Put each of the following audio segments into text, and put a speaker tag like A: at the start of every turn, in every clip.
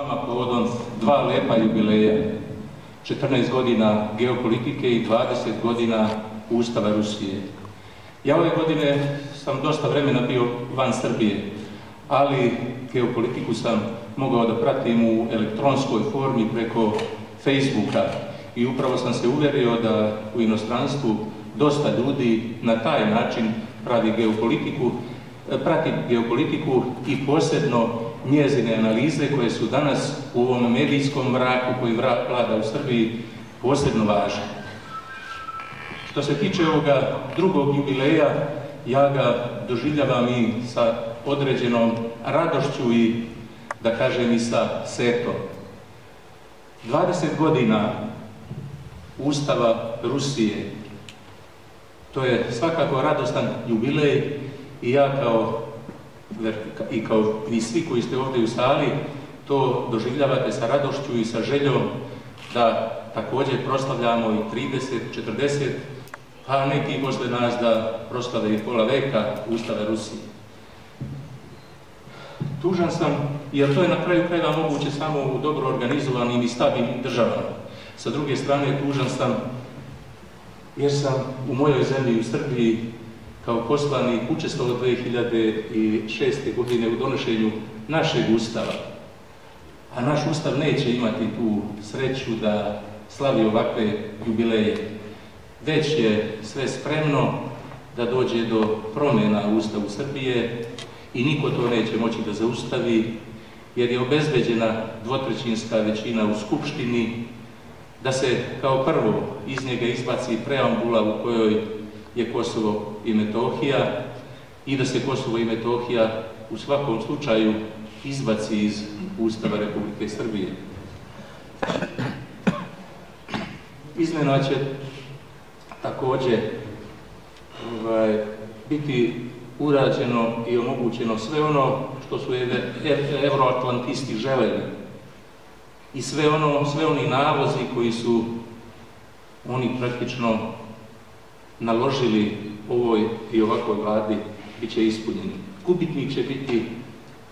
A: Povodom dva lepa jubileja, 14 godina geopolitike i 20 godina Ustava Rusije. Ja ove godine sam dosta vremena bio van Srbije, ali geopolitiku sam mogao da pratim u elektronskoj formi preko Facebooka i upravo sam se uvjerio da u inostranstvu dosta ljudi na taj način prati geopolitiku i posebno njezine analize koje su danas u ovom medijskom mraku koji vlada u Srbiji posebno važne. Što se tiče ovoga drugog jubileja, ja ga doživljavam i sa određenom radošću i, da kažem, i sa setom. 20 godina Ustava Rusije, to je svakako radostan jubilej i ja kao i svi koji ste ovdje u sali, to doživljavate sa radošću i sa željom da također proslavljamo i 30, 40, a neki posle nas da proslave i pola veka Ustava Rusije. Tužan sam, jer to je na kraju krajeva moguće samo u dobro organizovanim i stabilnim državama. Sa druge strane, tužan sam jer sam u mojoj zemlji, u Srbiji, kao poslanik učestvovao 2006. godine u donošenju našeg Ustava. A naš Ustav neće imati tu sreću da slavi ovakve jubileje. Već je sve spremno da dođe do promjena u Ustavu Srbije i niko to neće moći da zaustavi, jer je obezbeđena dvotrećinska većina u Skupštini, da se kao prvo iz njega izbaci preambula u kojoj je Kosovo i Metohija i da se Kosovo i Metohija u svakom slučaju izbaci iz Ustava Republike Srbije. Izmjena će također biti urađeno i omogućeno sve ono što su euroatlantisti želeli i sve oni nalozi koji su oni praktično naložili ovoj i ovakvoj vladi bit će ispunjeni. Gubitnik će biti,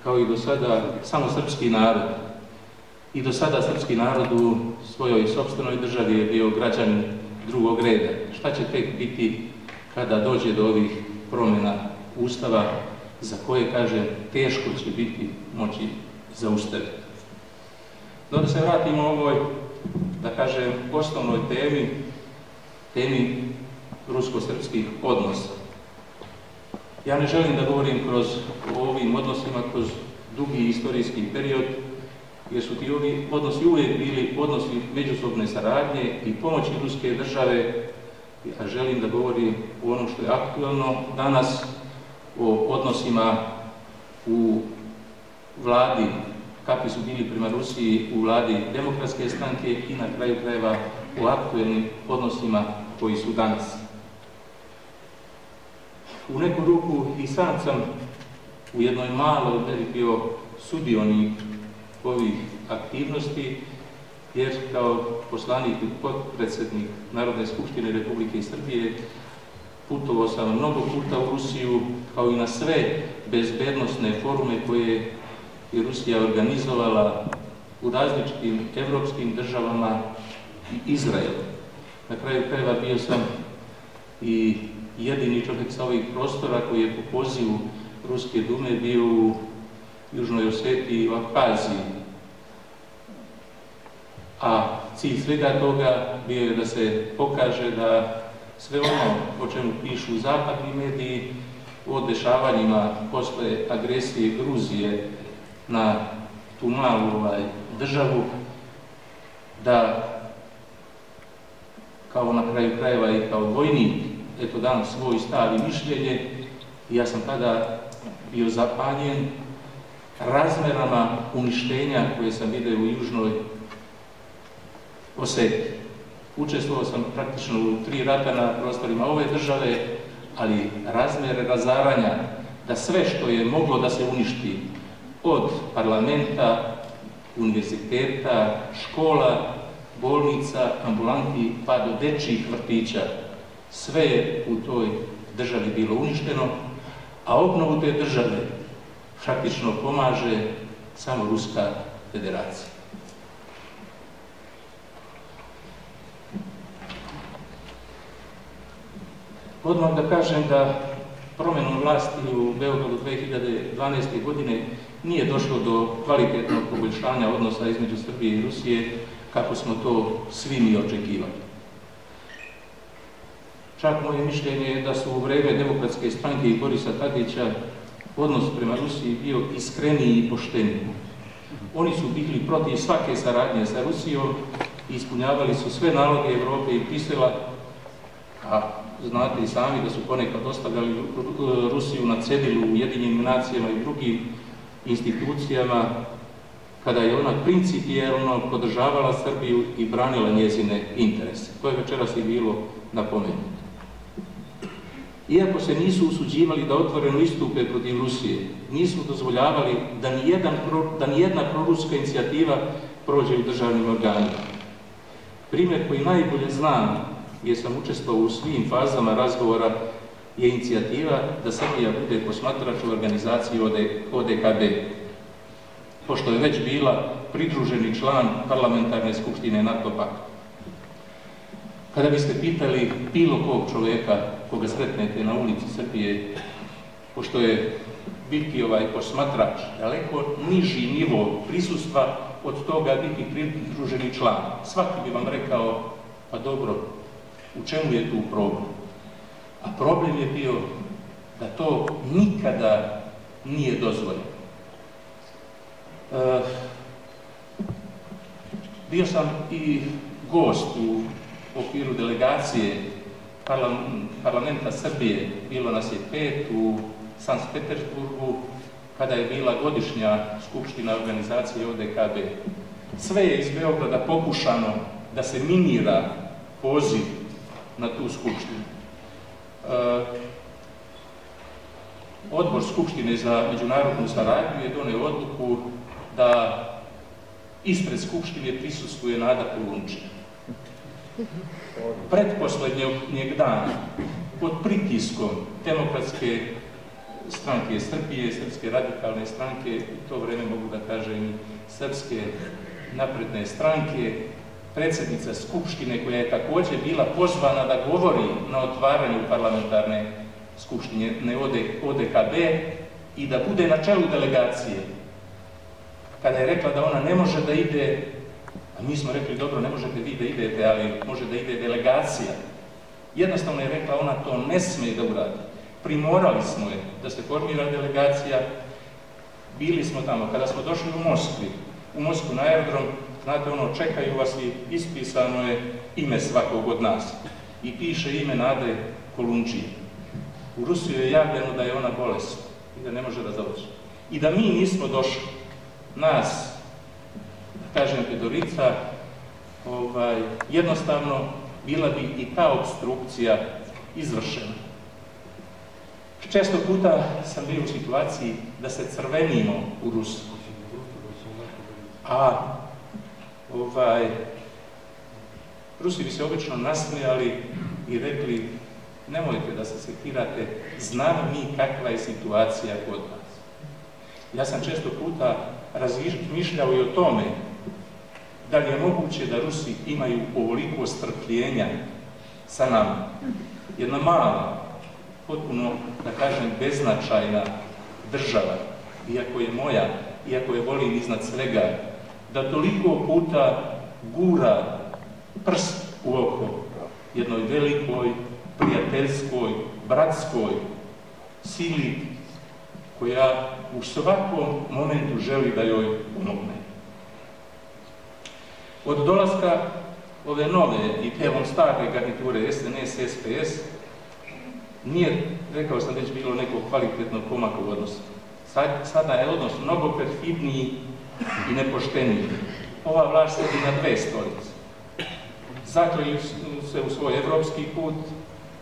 A: kao i do sada, samo srpski narod. I do sada srpski narod u svojoj sopstvenoj državi je bio građanin drugog reda. Šta će tek biti kada dođe do ovih promjena Ustava za koje, kaže, teško će biti moći zaustaviti. No da se vratimo ovoj, da kažem, osnovnoj temi rusko-srpskih odnosa. Ja ne želim da govorim o ovim odnosima kroz dugi historijski period, jer su ti ovi odnosi uvijek bili odnosi međusobne saradnje i pomoći ruske države, a želim da govorim o onom što je aktualno danas, o odnosima u vladi, kakvi su bili prema Rusiji u vladi Demokratske stranke i na kraju krajeva o aktualnim odnosima koji su danas. U neku ruku i sam sam u jednoj maloj meri bio sudionik ovih aktivnosti, jer kao poslanik i potpredsjednik Narodne skupštine Republike Srbije putovao sam mnogo puta u Rusiju, kao i na sve bezbednosne forume koje je Rusija organizovala u različitim evropskim državama i Izraelu. Na kraju krajeva bio sam i jedini čovjek sa ovih prostora koji je po pozivu Ruske dume bio u Južnoj Osetiji i u Abhaziji. A cilj svega toga bio je da se pokaže da sve ono o čemu pišu zapadni mediji o dešavanjima posle agresije Gruzije na tu malu državu, da kao na kraju krajeva i kao vojnik eto dam svoj stav i mišljenje, i ja sam tada bio zapanjen razmerama uništenja koje sam vidio u Južnoj Osetiji. Učestvovao sam praktično u 3 rata na prostorima ove države, ali razmere razaranja, da sve što je moglo da se uništi, od parlamenta, univerziteta, škola, bolnica, ambulanti, pa do dečjih vrtića, sve je u toj državi bilo uništeno, a obnovu te države praktično pomaže samo Ruska federacije. Odmah da kažem da promjenom vlasti u Beogradu 2012. godine nije došlo do kvalitetnog poboljšanja odnosa između Srbije i Rusije kako smo to svi mi očekivali. Čak moje mišljenje je da su u vreme Demokratske stranke i Borisa Tadića odnos prema Rusiji bio iskreniji i pošteniji. Oni su bili protiv svake saradnje sa Rusijom i ispunjavali su sve naloge Evrope i Brisela, a znate i sami da su ponekad ostavljali Rusiju na cedilu u Ujedinjenim nacijama i drugim institucijama, kada je ona principijelno podržavala Srbiju i branila njezine interese. To je večeras i bilo napomenuto. Iako se nisu usuđivali da otvoreno istupe protiv Rusije, nisu dozvoljavali da nijedna proruska inicijativa prođe u državnim organima. Primjer koji najbolje znam, jer sam učestvovao u svim fazama razgovora, je inicijativa da Srbija bude posmatrač u organizaciji ODKB, pošto je već bila pridruženi član parlamentarne skupštine NATO pakta. Kada biste pitali bilo kog čovjeka koga sretnete na ulici Srbije, pošto je biti posmatrač daleko niži nivo prisustva od toga biti pridruženi član, svaki bi vam rekao, pa dobro, u čemu je tu problem? A problem je bio da to nikada nije dozvoljeno. Bio sam i gost u okviru delegacije parlamenta Srbije, bilo nas je 5 u Sankt Petersburgu, kada je bila godišnja skupština organizacije ODKB. Sve je iz Beograda pokušano da se minira poziv na tu skupštinu. Odbor Skupštine za međunarodnu saradnju je doneo odluku da ispred Skupštine prisustvuje Nada Kolundžija. Pretposlednjeg dana, pod pritiskom Demokratske stranke Srbije, Srpske radikalne stranke, u to vreme mogu da kažem i Srpske napredne stranke, predsjednica Skupštine, koja je također bila pozvana da govori na otvaranju parlamentarne skupštine ODKB i da bude na čelu delegacije. Kada je rekla da ona ne može da ide, a mi smo rekli, dobro, ne možete vi da idete, ali može da ide delegacija. Jednostavno je rekla, ona to ne smije da uradi. Primorali smo je da se formira delegacija. Bili smo tamo. Kada smo došli u Moskvu na aerodrom, znate ono, čekaju vas i ispisano je ime svakog od nas. I piše ime Nade Kolundžije. U Rusiji je javljeno da je ona bolesna i da ne može da dođe. I da mi nismo došli, nas, da kažem, pedorica, jednostavno bila bi i ta opstrukcija izvršena. Često puta sam bio u situaciji da se crvenimo u Rusiji. A Rusi bi se obično nasmijali i rekli, nemojte da se sekirate, znamo mi kakva je situacija kod nas. Ja sam često puta razmišljao i o tome da li je moguće da Rusi imaju ovoliko strpljenja sa nama. Jedna mala, potpuno, da kažem, beznačajna država, iako je moja, iako je volim iznad svega, da toliko puta gura prst u oko jednoj velikoj, prijateljskoj, bratskoj sili koja u svakom momentu želi da joj pomogne. Od dolaska ove nove i evom stare garniture SNS, SPS, nije, rekao sam, već bilo nekog kvalitetnog pomaka u odnosu. Sada je odnos mnogo perfidniji i nepošteniji. Ova vlast sedi na dve stolice. Zakleli se u svoj evropski put,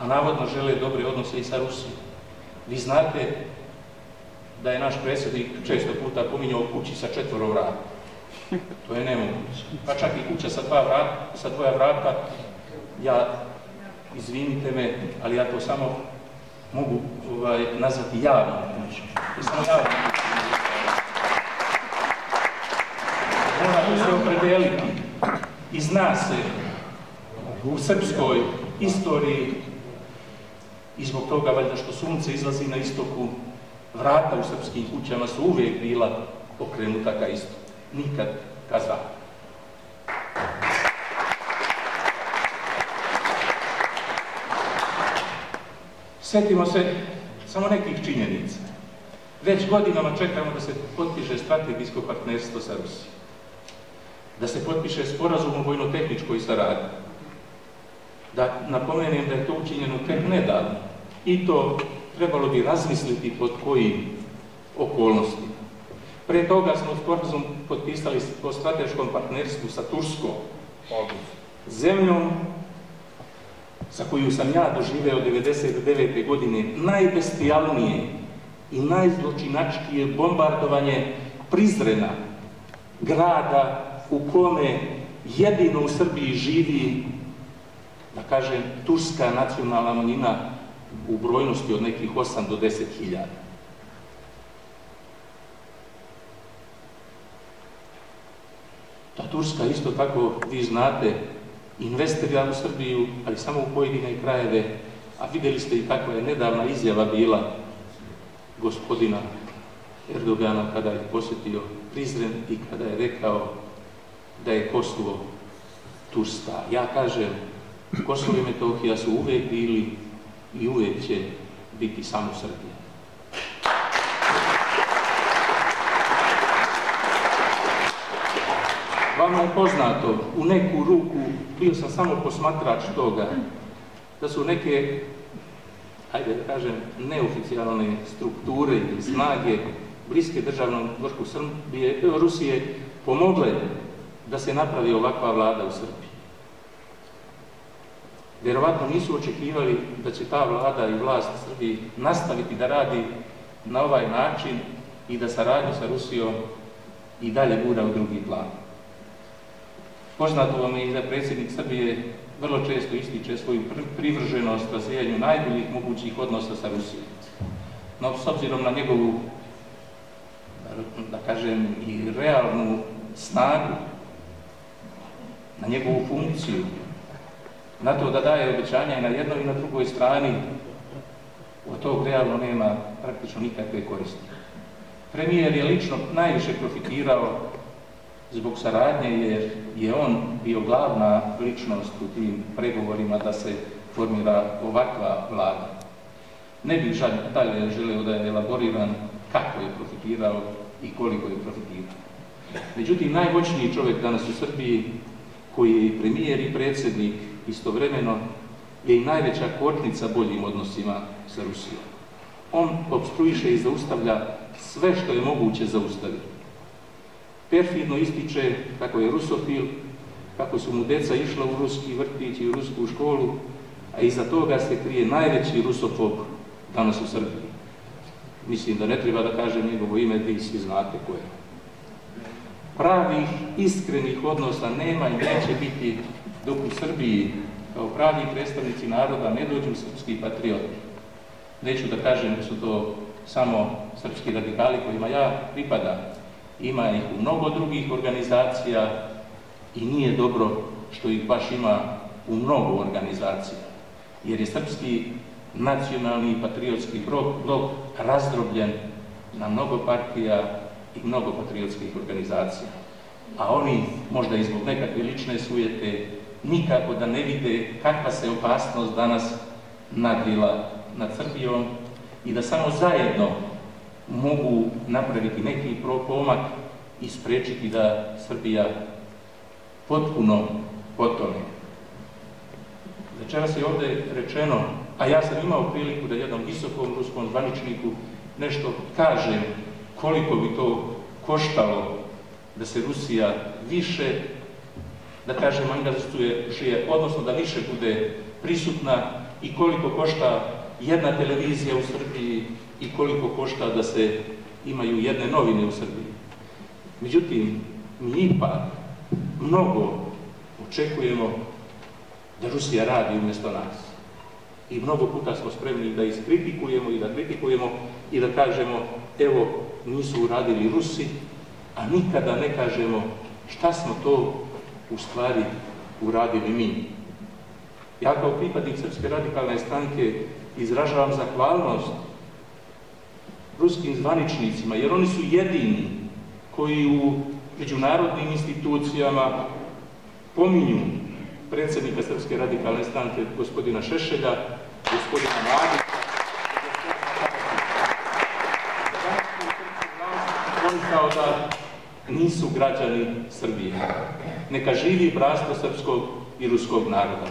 A: a navodno žele dobre odnose i sa Rusijom. Vi znate da je naš predsjednik često puta pominjao kući sa 4 vrata. To je nemoguće. Pa čak i kuća sa 2 vrata, ja, izvinite me, ali ja to samo mogu nazvati javnom kućom. morate se opredeliti. I zna se u srpskoj istoriji, i zbog toga valjda što sunce izlazi na istoku, vrata u srpskim kućama su uvijek bila okrenuta ka istoku, nikad ka zapadu. Sjetimo se samo nekih činjenica. Već godinama čekamo da se potpiše strategijsko partnerstvo sa Rusijom, da se potpiše sporazum o vojno-tehničkoj saradnji. Da napomenem da je to učinjeno tek nedavno i to trebalo bi razmisliti pod kojim okolnostima. Pre toga smo sporazum potpisali o strateškom partnerstvu sa Turskom zemljom za koju sam ja doživeo 1999. godine najbestijalnije i najzločinačkije bombardovanje Prizrena, grada u kome jedino u Srbiji živi, da kažem, turska nacionalna manjina u brojnosti od nekih 8 do 10.000. Ta Turska isto tako, vi znate, investira u Srbiju, ali samo u pojedine krajeve, a vidjeli ste i kakva je nedavna izjava bila gospodina Erdogana kada je posjetio Prizren i kada je rekao da je Kosovo turska. Ja kažem, Kosovo i Metohija su uvijek bili i uvijek će biti samo Srbija. Vama je poznato, u neku ruku, bio sam samo posmatrač toga, da su neke, hajde da kažem, neoficijalne strukture ili snage bliske državnom vrhu Rusije pomogle da se napravi ovakva vlada u Srbiji. Vjerovatno nisu očekivali da će ta vlada i vlast u Srbiji nastaviti da radi na ovaj način i da saradnju sa Rusijom i dalje gura u drugi plan. Poznato vam je i da predsjednik Srbije vrlo često ističe svoju privrženost razvijanju najboljih mogućih odnosa sa Rusijom. No, s obzirom na njegovu, da kažem, i realnu snagu, na njegovu funkciju, na to da daje obećanja i na jednoj i na drugoj strani, od tog realno nema praktično nikakve koristi. Premijer je lično najviše profitirao zbog saradnje jer je on bio glavna ličnost u tim pregovorima da se formira ovakva vlada. Ne bih dalje želeo da je elaboriran kako je profitirao i koliko je profitirao. Međutim, najmoćniji čovjek danas u Srbiji, koji je i premijer i predsjednik istovremeno, je i najveća kočnica boljim odnosima sa Rusijom. On opstruiše i zaustavlja sve što je moguće zaustaviti. Perfidno ističe kako je rusofil, kako su mu deca išla u ruski vrtić i u rusku školu, a iza toga se krije najveći rusofob danas u Srbiji. Mislim da ne treba da kažem njegovo ime, vi svi znate ko je. Pravih, iskrenih odnosa nema i neće biti dok u Srbiji, kao pravi predstavnici naroda, ne dođu srpski patrioti. Neću da kažem da su to samo srpski radikali kojima ja pripadam. Ima ih u mnogo drugih organizacija i nije dobro što ih baš ima u mnogo organizacija, jer je srpski nacionalni i patriotski blok razdrobljen na mnogo partija i mnogo patriotskih organizacija. A oni, možda i zbog nekakve lične sujete, nikako da ne vide kakva se opasnost danas nadvila nad Srbijom i da samo zajedno mogu napraviti neki pomak i sprečiti da Srbija potpuno potone. Večeras je ovdje rečeno, a ja sam imao priliku da jednom visokom ruskom zvaničniku nešto kažem koliko bi to koštalo da se Rusija više, da kažem, angažuje, odnosno da više bude prisutna i koliko košta jedna televizija u Srbiji i koliko košta da se imaju jedne novine u Srbiji. Međutim, mi ipak mnogo očekujemo da Rusija radi umjesto nas. I mnogo puta smo spremni da iskritikujemo i da kritikujemo i da kažemo, evo, nisu uradili Rusi, a nikada ne kažemo šta smo to u stvari uradili mi. Ja kao pripadnik Srpske radikalne stranke izražavam zahvalnost ruskim zvaničnicima, jer oni su jedini koji u međunarodnim institucijama pominju predsjednika Srpske radikalne stranke, gospodina Šešelja, gospodina Mladića, oni kao da nisu građani Srbije. Neka živi bratstvo srpskog i ruskog naroda.